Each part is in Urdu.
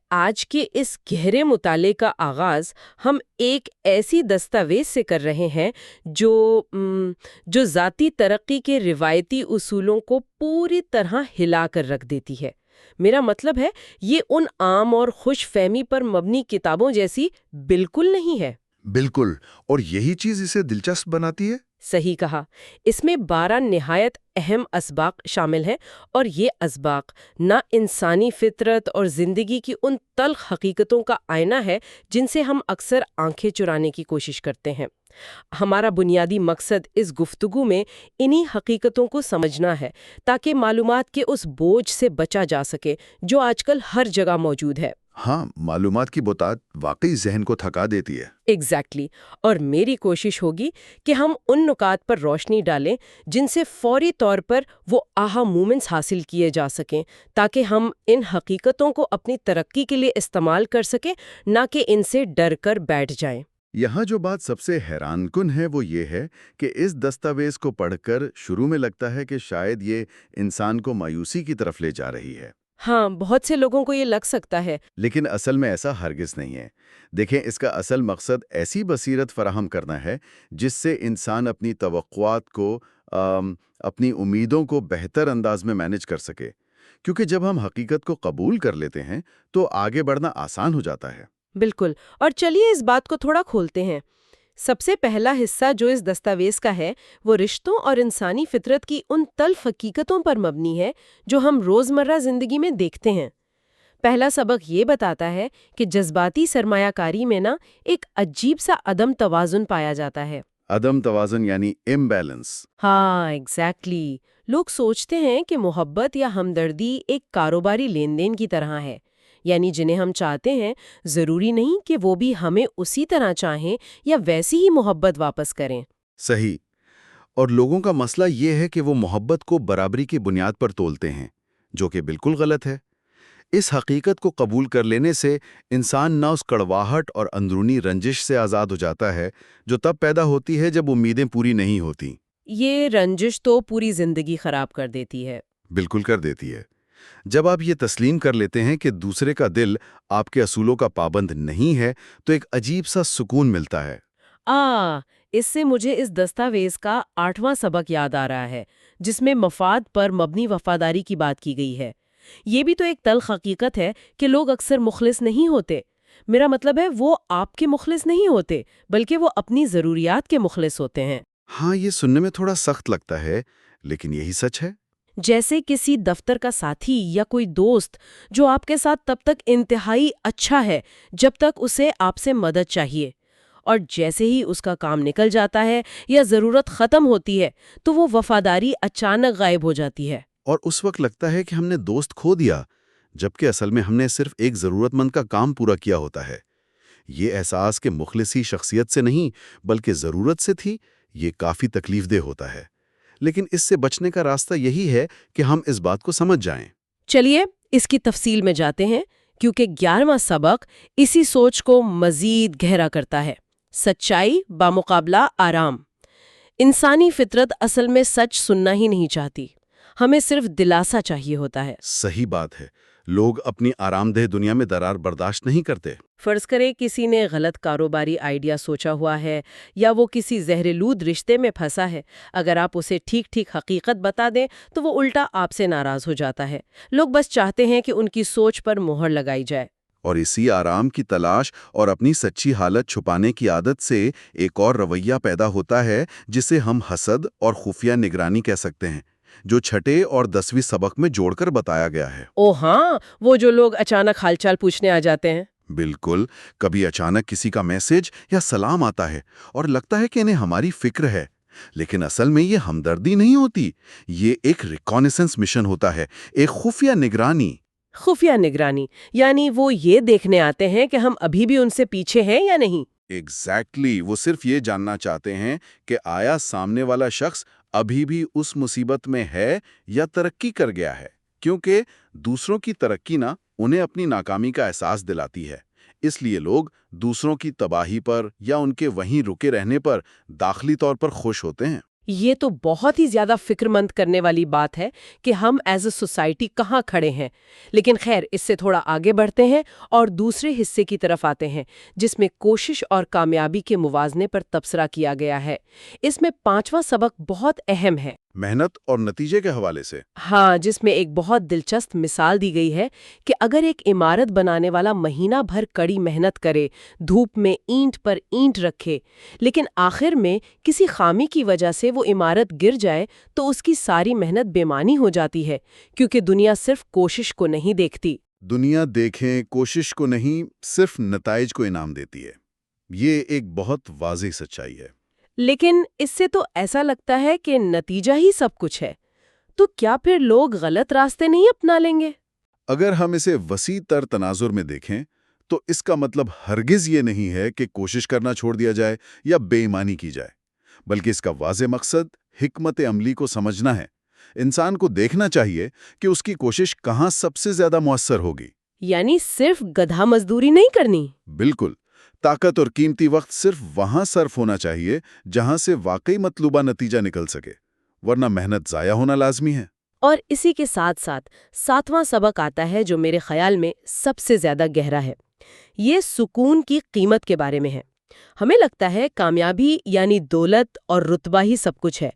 آج کے اس گہرے مطالعے کا آغاز ہم ایک ایسی دستاویز سے کر رہے ہیں جو ذاتی ترقی کے روایتی اصولوں کو پوری طرح ہلا کر رکھ دیتی ہے۔ میرا مطلب ہے، یہ ان عام اور خوش فہمی پر مبنی کتابوں جیسی بالکل نہیں ہے۔ بالکل، اور یہی چیز اسے دلچسپ بناتی ہے۔ صحیح کہا۔ اس میں 12 نہایت اہم اسباق شامل ہیں، اور یہ اسباق نہ انسانی فطرت اور زندگی کی ان تلخ حقیقتوں کا آئینہ ہے جن سے ہم اکثر آنکھیں چرانے کی کوشش کرتے ہیں۔ ہمارا بنیادی مقصد اس گفتگو میں انہی حقیقتوں کو سمجھنا ہے، تاکہ معلومات کے اس بوجھ سے بچا جا سکے جو آج کل ہر جگہ موجود ہے۔ ہاں، معلومات کی بہتات واقعی ذہن کو تھکا دیتی ہے۔ ایگزیکٹلی۔ اور میری کوشش ہوگی کہ ہم ان نکات پر روشنی ڈالیں جن سے فوری طور پر وہ آہا مومنٹس حاصل کیے جا سکیں، تاکہ ہم ان حقیقتوں کو اپنی ترقی کے لیے استعمال کر سکیں، نہ کہ ان سے ڈر کر بیٹھ جائیں۔ یہاں جو بات سب سے حیران کن ہے وہ یہ ہے کہ اس دستاویز کو پڑھ کر شروع میں لگتا ہے کہ شاید یہ انسان کو مایوسی کی طرف لے جا رہی ہے۔ ہاں، بہت سے لوگوں کو یہ لگ سکتا ہے۔ لیکن اصل میں ایسا ہرگز نہیں ہے۔ دیکھیں، اس کا اصل مقصد ایسی بصیرت فراہم کرنا ہے جس سے انسان اپنی توقعات کو اپنی امیدوں کو بہتر انداز میں مینج کر سکے، کیونکہ جب ہم حقیقت کو قبول کر لیتے ہیں تو آگے بڑھنا آسان ہو جاتا ہے۔ بالکل۔ اور چلیے اس بات کو تھوڑا کھولتے ہیں۔ سب سے پہلا حصہ جو اس دستاویز کا ہے وہ رشتوں اور انسانی فطرت کی ان تلخ حقیقتوں پر مبنی ہے جو ہم روزمرہ زندگی میں دیکھتے ہیں۔ پہلا سبق یہ بتاتا ہے کہ جذباتی سرمایہ کاری میں ایک عجیب سا عدم توازن پایا جاتا ہے۔ عدم توازن یعنی امبیلنس۔ ہاں، ایگزیکٹلی۔ لوگ سوچتے ہیں کہ محبت یا ہمدردی ایک کاروباری لین دین کی طرح ہے، یعنی جنہیں ہم چاہتے ہیں ضروری نہیں کہ وہ بھی ہمیں اسی طرح چاہیں یا ویسی ہی محبت واپس کریں۔ صحیح۔ اور لوگوں کا مسئلہ یہ ہے کہ وہ محبت کو برابری کی بنیاد پر تولتے ہیں، جو کہ بالکل غلط ہے۔ اس حقیقت کو قبول کر لینے سے انسان نہ اس کڑواہٹ اور اندرونی رنجش سے آزاد ہو جاتا ہے جو تب پیدا ہوتی ہے جب امیدیں پوری نہیں ہوتی۔ یہ رنجش تو پوری زندگی خراب کر دیتی ہے۔ بالکل کر دیتی ہے۔ جب آپ یہ تسلیم کر لیتے ہیں کہ دوسرے کا دل آپ کے اصولوں کا پابند نہیں ہے تو ایک عجیب سا سکون ملتا ہے۔ اس سے مجھے اس دستاویز کا 8واں سبق یاد آ رہا ہے، جس میں مفاد پر مبنی وفاداری کی بات کی گئی ہے۔ یہ بھی تو ایک تلخ حقیقت ہے کہ لوگ اکثر مخلص نہیں ہوتے۔ میرا مطلب ہے، وہ آپ کے مخلص نہیں ہوتے، بلکہ وہ اپنی ضروریات کے مخلص ہوتے ہیں۔ ہاں، یہ سننے میں تھوڑا سخت لگتا ہے، لیکن یہی سچ ہے۔ جیسے کسی دفتر کا ساتھی یا کوئی دوست جو آپ کے ساتھ تب تک انتہائی اچھا ہے جب تک اسے آپ سے مدد چاہیے، اور جیسے ہی اس کا کام نکل جاتا ہے یا ضرورت ختم ہوتی ہے تو وہ وفاداری اچانک غائب ہو جاتی ہے۔ اور اس وقت لگتا ہے کہ ہم نے دوست کھو دیا، جبکہ اصل میں ہم نے صرف ایک ضرورت مند کا کام پورا کیا ہوتا ہے۔ یہ احساس کہ مخلصی شخصیت سے نہیں بلکہ ضرورت سے تھی، یہ کافی تکلیف دہ ہوتا ہے۔ لیکن اس سے بچنے کا راستہ یہی ہے کہ ہم اس بات کو سمجھ جائیں۔ چلیے اس کی تفصیل میں جاتے ہیں، کیونکہ 11واں سبق اسی سوچ کو مزید گہرا کرتا ہے۔ سچائی بامقابلہ آرام۔ انسانی فطرت اصل میں سچ سننا ہی نہیں چاہتی، ہمیں صرف دلاسا چاہیے ہوتا ہے۔ صحیح بات ہے۔ لوگ اپنی آرام دہ دنیا میں درار برداشت نہیں کرتے۔ فرض کرے کسی نے غلط کاروباری آئیڈیا سوچا ہوا ہے یا وہ کسی زہرلود رشتے میں پھنسا ہے، اگر آپ اسے ٹھیک ٹھیک حقیقت بتا دیں تو وہ الٹا آپ سے ناراض ہو جاتا ہے۔ لوگ بس چاہتے ہیں کہ ان کی سوچ پر مہر لگائی جائے۔ اور اسی آرام کی تلاش اور اپنی سچی حالت چھپانے کی عادت سے ایک اور رویہ پیدا ہوتا ہے جسے ہم حسد اور خفیہ نگرانی کہہ سکتے ہیں، جو 6 اور 10ویں سبق میں جوڑ کر بتایا گیا ہے۔ او ہاں، وہ جو لوگ اچانک حال چال پوچھنے آ جاتے ہیں۔ بالکل، کبھی اچانک کسی کا میسج یا سلام آتا ہے اور لگتا ہے کہ انہیں ہماری فکر ہے، لیکن اصل میں یہ ہمدردی نہیں ہوتی، یہ ایک ریکانیسنس مشن ہوتا ہے، ایک خفیہ نگرانی۔ خفیہ نگرانی، یعنی وہ یہ دیکھنے آتے ہیں کہ ہم ابھی بھی ان سے پیچھے ہیں یا نہیں۔ ایگزیکٹلی، وہ صرف یہ جاننا چاہتے ہیں کہ آیا سامنے والا شخص ابھی بھی اس مصیبت میں ہے یا ترقی کر گیا ہے، کیونکہ دوسروں کی ترقی نہ انہیں اپنی ناکامی کا احساس دلاتی ہے۔ اس لیے لوگ دوسروں کی تباہی پر یا ان کے وہیں رکے رہنے پر داخلی طور پر خوش ہوتے ہیں۔ یہ تو بہت ہی زیادہ فکر مند کرنے والی بات ہے کہ ہم ایز اے سوسائٹی کہاں کھڑے ہیں. لیکن خیر، اس سے تھوڑا آگے بڑھتے ہیں اور دوسرے حصے کی طرف آتے ہیں جس میں کوشش اور کامیابی کے موازنے پر تبصرہ کیا گیا ہے. اس میں 5واں سبق بہت اہم ہے. محنت اور نتیجے کے حوالے سے. ہاں، جس میں ایک بہت دلچسپ مثال دی گئی ہے کہ اگر ایک عمارت بنانے والا مہینہ بھر کڑی محنت کرے، دھوپ میں اینٹ پر اینٹ رکھے، لیکن آخر میں کسی خامی کی وجہ سے وہ عمارت گر جائے تو اس کی ساری محنت بے معنی ہو جاتی ہے، کیونکہ دنیا صرف کوشش کو نہیں دیکھتی. دنیا دیکھیں کوشش کو نہیں، صرف نتائج کو انعام دیتی ہے. یہ ایک بہت واضح سچائی ہے. لیکن اس سے تو ایسا لگتا ہے کہ نتیجہ ہی سب کچھ ہے. تو کیا پھر لوگ غلط راستے نہیں اپنا لیں گے؟ اگر ہم اسے وسیع تر تناظر میں دیکھیں تو اس کا مطلب ہرگز یہ نہیں ہے کہ کوشش کرنا چھوڑ دیا جائے یا بے ایمانی کی جائے، بلکہ اس کا واضح مقصد حکمت عملی کو سمجھنا ہے. انسان کو دیکھنا چاہیے کہ اس کی کوشش کہاں سب سے زیادہ مؤثر ہوگی. یعنی صرف گدھا مزدوری نہیں کرنی. بالکل. طاقت اور قیمتی وقت صرف وہاں صرف ہونا چاہیے جہاں سے واقعی مطلوبہ نتیجہ نکل سکے، ورنہ محنت ضائع ہونا لازمی ہے. اور اسی کے ساتھ ساتھ 7واں سبق آتا ہے جو میرے خیال میں سب سے زیادہ گہرا ہے. یہ سکون کی قیمت کے بارے میں ہے. ہمیں لگتا ہے کامیابی یعنی دولت اور رتبہ ہی سب کچھ ہے،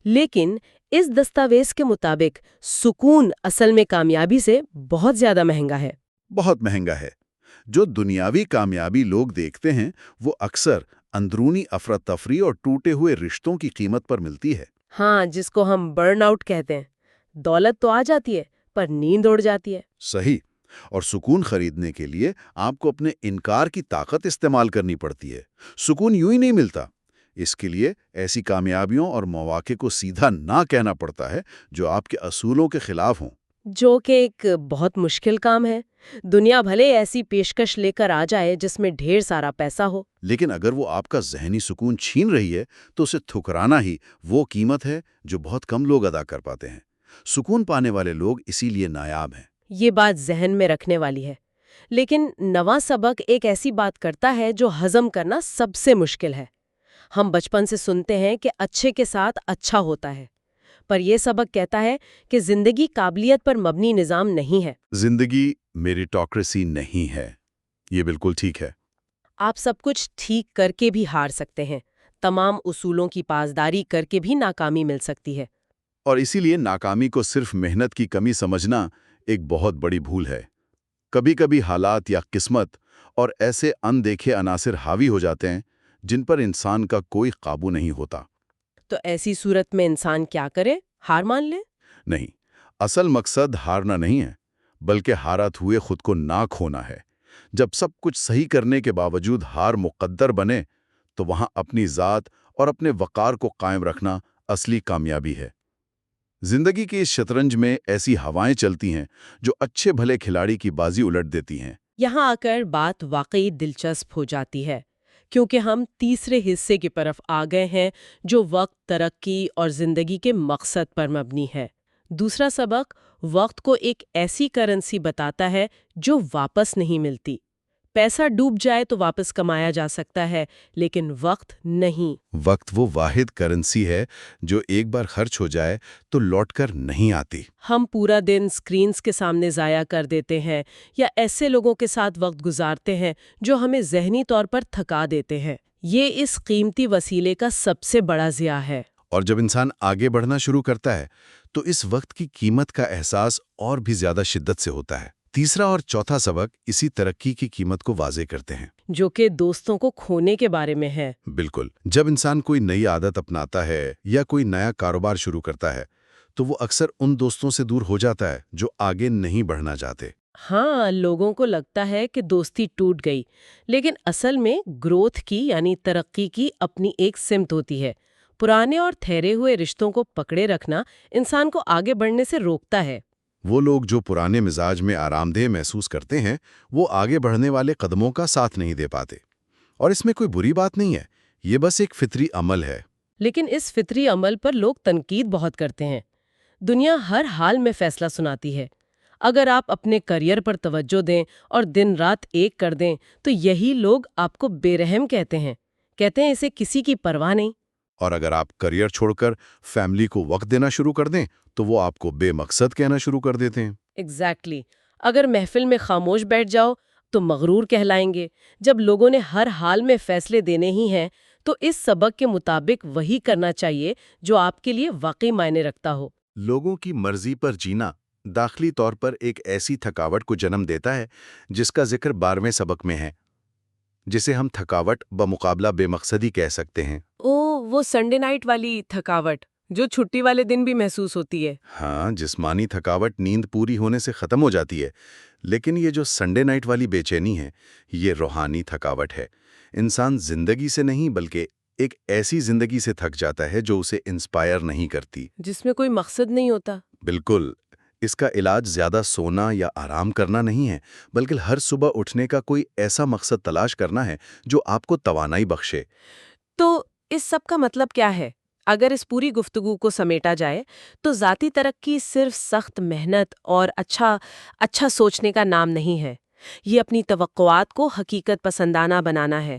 لیکن اس دستاویز کے مطابق سکون اصل میں کامیابی سے بہت زیادہ مہنگا ہے. بہت مہنگا ہے. جو دنیاوی کامیابی لوگ دیکھتے ہیں وہ اکثر اندرونی افراتفری اور ٹوٹے ہوئے رشتوں کی قیمت پر ملتی ہے. ہاں، جس کو ہم برن آؤٹ کہتے ہیں. دولت تو آ جاتی ہے پر نیند اڑ جاتی ہے. صحیح. اور سکون خریدنے کے لیے آپ کو اپنے انکار کی طاقت استعمال کرنی پڑتی ہے. سکون یوں ہی نہیں ملتا. اس کے لیے ایسی کامیابیوں اور مواقع کو سیدھا نہ کہنا پڑتا ہے جو آپ کے اصولوں کے خلاف ہوں. جو کہ ایک بہت مشکل کام ہے. دنیا بھلے ایسی پیشکش لے کر آ جائے جس میں ڈھیر سارا پیسہ ہو، لیکن اگر وہ آپ کا ذہنی سکون چھین رہی ہے تو اسے ٹھکرانا ہی وہ قیمت ہے جو بہت کم لوگ ادا کر پاتے ہیں. سکون پانے والے لوگ اسی لیے نایاب ہیں. یہ بات ذہن میں رکھنے والی ہے. لیکن 9واں سبق ایک ایسی بات کرتا ہے جو ہضم کرنا سب سے مشکل ہے. ہم بچپن سے سنتے ہیں کہ اچھے کے ساتھ اچھا ہوتا ہے، پر یہ سبق کہتا ہے کہ زندگی قابلیت پر مبنی نظام نہیں ہے. زندگی میریٹوکریسی نہیں ہے. یہ بالکل ٹھیک ہے. آپ سب کچھ ٹھیک کر کے بھی ہار سکتے ہیں، تمام اصولوں کی پاسداری کر کے بھی ناکامی مل سکتی ہے. اور اسی لیے ناکامی کو صرف محنت کی کمی سمجھنا ایک بہت بڑی بھول ہے. کبھی کبھی حالات یا قسمت اور ایسے اندیکھے عناصر حاوی ہو جاتے ہیں جن پر انسان کا کوئی قابو نہیں ہوتا. تو ایسی صورت میں انسان کیا کرے؟ ہار مان لے؟ نہیں، اصل مقصد ہارنا نہیں ہے، بلکہ ہارت ہوئے خود کو نہ کھونا ہے. جب سب کچھ صحیح کرنے کے باوجود ہار مقدر بنے تو وہاں اپنی ذات اور اپنے وقار کو قائم رکھنا اصلی کامیابی ہے. زندگی کی اس شطرنج میں ایسی ہوائیں چلتی ہیں جو اچھے بھلے کھلاڑی کی بازی الٹ دیتی ہیں. یہاں آ کر بات واقعی دلچسپ ہو جاتی ہے، کیونکہ ہم تیسرے حصے کی طرف آ گئے ہیں جو وقت، ترقی اور زندگی کے مقصد پر مبنی ہے. دوسرا سبق وقت کو ایک ایسی کرنسی بتاتا ہے جو واپس نہیں ملتی. پیسہ ڈوب جائے تو واپس کمایا جا سکتا ہے، لیکن وقت نہیں. وقت وہ واحد کرنسی ہے جو ایک بار خرچ ہو جائے تو لوٹ کر نہیں آتی. ہم پورا دن اسکرینز کے سامنے ضائع کر دیتے ہیں یا ایسے لوگوں کے ساتھ وقت گزارتے ہیں جو ہمیں ذہنی طور پر تھکا دیتے ہیں. یہ اس قیمتی وسیلے کا سب سے بڑا ضیاع ہے. اور جب انسان آگے بڑھنا شروع کرتا ہے تو اس وقت کی قیمت کا احساس اور بھی زیادہ شدت سے ہوتا ہے. تیسرا اور چوتھا سبق اسی ترقی کی قیمت کو واضح کرتے ہیں، جو کہ دوستوں کو کھونے کے بارے میں ہے. بالکل. جب انسان کوئی نئی عادت اپناتا ہے یا کوئی نیا کاروبار شروع کرتا ہے تو وہ اکثر ان دوستوں سے دور ہو جاتا ہے جو آگے نہیں بڑھنا چاہتے. ہاں، لوگوں کو لگتا ہے کہ دوستی ٹوٹ گئی، لیکن اصل میں گروتھ کی یعنی ترقی کی اپنی ایک سمت ہوتی ہے. پرانے اور ٹھہرے ہوئے رشتوں کو پکڑے رکھنا انسان کو آگے بڑھنے سے روکتا ہے. وہ لوگ جو پرانے مزاج میں آرام دہ محسوس کرتے ہیں وہ آگے بڑھنے والے قدموں کا ساتھ نہیں دے پاتے. اور اس میں کوئی بری بات نہیں ہے، یہ بس ایک فطری عمل ہے. لیکن اس فطری عمل پر لوگ تنقید بہت کرتے ہیں. دنیا ہر حال میں فیصلہ سناتی ہے. اگر آپ اپنے کریئر پر توجہ دیں اور دن رات ایک کر دیں تو یہی لوگ آپ کو بے رحم کہتے ہیں اسے کسی کی پرواہ نہیں. اور اگر آپ کریئر چھوڑ کر فیملی کو وقت دینا شروع کر دیں تو وہ آپ کو بے مقصد کہنا شروع کر دیتے ہیں۔ ایگزیکٹلی اگر محفل میں خاموش بیٹھ جاؤ تو مغرور کہلائیں گے۔ جب لوگوں نے ہر حال میں فیصلے دینے ہی ہیں تو اس سبق کے مطابق وہی کرنا چاہیے جو آپ کے لیے واقعی معنی رکھتا ہو۔ لوگوں کی مرضی پر جینا داخلی طور پر ایک ایسی تھکاوٹ کو جنم دیتا ہے جس کا ذکر 12ویں سبق میں ہے، جسے ہم تھکاوٹ بمقابلہ بے مقصدی کہہ سکتے ہیں۔ وہ سنڈے نائٹ والی تھکاوٹ جو چھٹی والے دن بھی محسوس ہوتی ہے۔ ہاں، جسمانی تھکاوٹ نیند پوری ہونے سے ختم ہو جاتی ہے، لیکن یہ جو سنڈے نائٹ والی بے چینی ہے، یہ روحانی تھکاوٹ ہے۔ انسان زندگی سے نہیں بلکہ ایک ایسی زندگی سے تھک جاتا ہے جو اسے انسپائر نہیں کرتی۔ جس میں کوئی مقصد نہیں ہوتا۔ بالکل۔ اس کا علاج زیادہ سونا یا آرام کرنا نہیں ہے، بلکہ ہر صبح اٹھنے کا کوئی ایسا مقصد تلاش کرنا ہے جو آپ کو توانائی بخشے۔ تو اس سب کا مطلب کیا ہے؟ اگر اس پوری گفتگو کو سمیٹا جائے تو ذاتی ترقی صرف سخت محنت اور اچھا سوچنے کا نام نہیں ہے۔ یہ اپنی توقعات کو حقیقت پسندانہ بنانا ہے،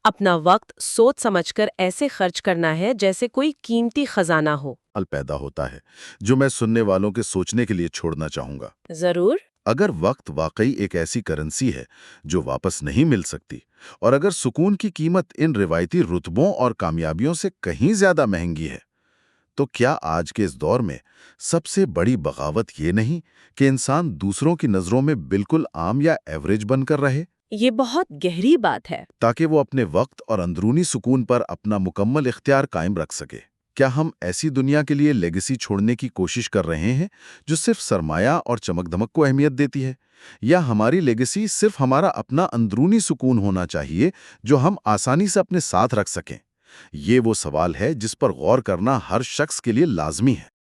اپنا وقت سوچ سمجھ کر ایسے خرچ کرنا ہے جیسے کوئی قیمتی خزانہ ہو۔ پیدا ہوتا ہے جو میں سننے والوں کے سوچنے کے لیے چھوڑنا چاہوں گا۔ ضرور۔ اگر وقت واقعی ایک ایسی کرنسی ہے جو واپس نہیں مل سکتی، اور اگر سکون کی قیمت ان روایتی رتبوں اور کامیابیوں سے کہیں زیادہ مہنگی ہے، تو کیا آج کے اس دور میں سب سے بڑی بغاوت یہ نہیں کہ انسان دوسروں کی نظروں میں بالکل عام یا ایوریج بن کر رہے، یہ بہت گہری بات ہے۔ تاکہ وہ اپنے وقت اور اندرونی سکون پر اپنا مکمل اختیار قائم رکھ سکے؟ کیا ہم ایسی دنیا کے لیے لیگیسی چھوڑنے کی کوشش کر رہے ہیں جو صرف سرمایہ اور چمک دمک کو اہمیت دیتی ہے؟ یا ہماری لیگیسی صرف ہمارا اپنا اندرونی سکون ہونا چاہیے جو ہم آسانی سے اپنے ساتھ رکھ سکیں؟ یہ وہ سوال ہے جس پر غور کرنا ہر شخص کے لیے لازمی ہے۔